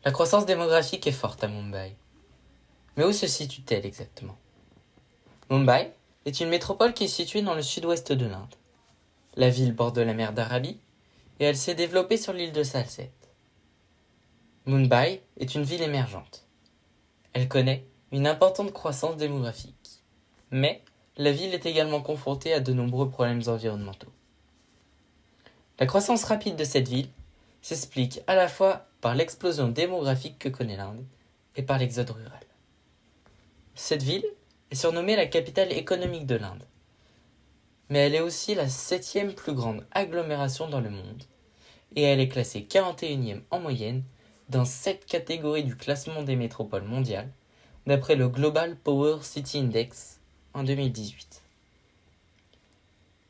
La croissance démographique est forte à Mumbai. Mais où se situe-t-elle exactement? Mumbai est une métropole qui est située dans le sud-ouest de l'Inde. La ville borde la mer d'Arabie et elle s'est développée sur l'île de Salsette. Mumbai est une ville émergente. Elle connaît une importante croissance démographique. Mais la ville est également confrontée à de nombreux problèmes environnementaux. La croissance rapide de cette ville s'explique à la fois par l'explosion démographique que connaît l'Inde et par l'exode rural. Cette ville est surnommée la capitale économique de l'Inde, mais elle est aussi la 7e plus grande agglomération dans le monde et elle est classée 41e en moyenne dans 7 catégories du classement des métropoles mondiales d'après le Global Power City Index en 2018.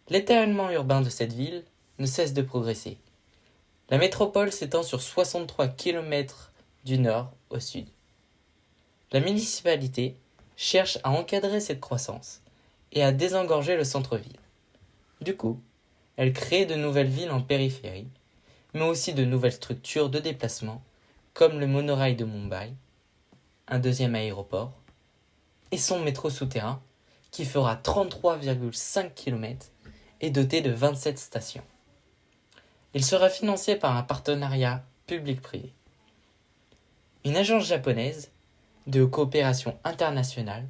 L'étalement urbain de cette ville ne cesse de progresser. La métropole s'étend sur 63 km du nord au sud. La municipalité cherche à encadrer cette croissance et à désengorger le centre-ville. Du coup, elle crée de nouvelles villes en périphérie, mais aussi de nouvelles structures de déplacement, comme le monorail de Mumbai, un deuxième aéroport, et son métro souterrain, qui fera 33,5 km et doté de 27 stations. Il sera financé par un partenariat public-privé. Une agence japonaise de coopération internationale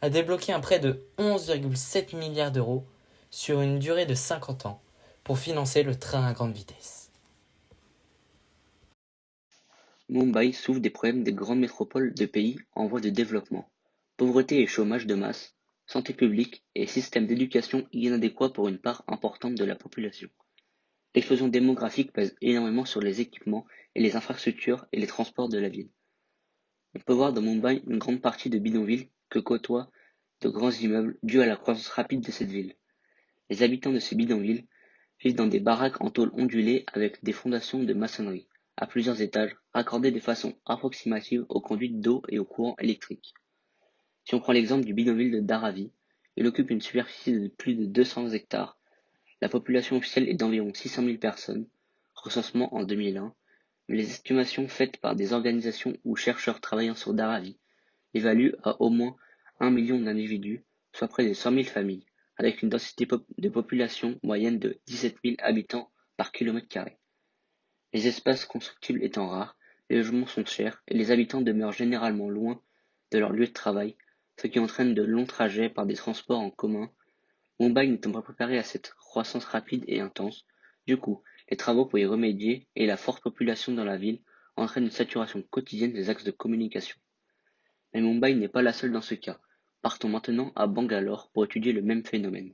a débloqué un prêt de 11,7 milliards d'euros sur une durée de 50 ans pour financer le train à grande vitesse. Mumbai souffre des problèmes des grandes métropoles de pays en voie de développement: pauvreté et chômage de masse, santé publique et système d'éducation inadéquat pour une part importante de la population. L'explosion démographique pèse énormément sur les équipements et les infrastructures et les transports de la ville. On peut voir dans Mumbai une grande partie de bidonvilles que côtoient de grands immeubles dus à la croissance rapide de cette ville. Les habitants de ces bidonvilles vivent dans des baraques en tôle ondulée avec des fondations de maçonnerie, à plusieurs étages, raccordées de façon approximative aux conduites d'eau et au courant électrique. Si on prend l'exemple du bidonville de Dharavi, il occupe une superficie de plus de 200 hectares. La population officielle est d'environ 600 000 personnes, recensement en 2001, mais les estimations faites par des organisations ou chercheurs travaillant sur Dharavi évaluent à au moins 1 million d'individus, soit près de 100 000 familles, avec une densité de population moyenne de 17 000 habitants par kilomètre carré. Les espaces constructibles étant rares, les logements sont chers et les habitants demeurent généralement loin de leur lieu de travail, ce qui entraîne de longs trajets par des transports en commun. Mumbai n'étant pas préparé à cette croissance rapide et intense, du coup, les travaux pour y remédier et la forte population dans la ville entraînent une saturation quotidienne des axes de communication. Mais Mumbai n'est pas la seule dans ce cas. Partons maintenant à Bangalore pour étudier le même phénomène.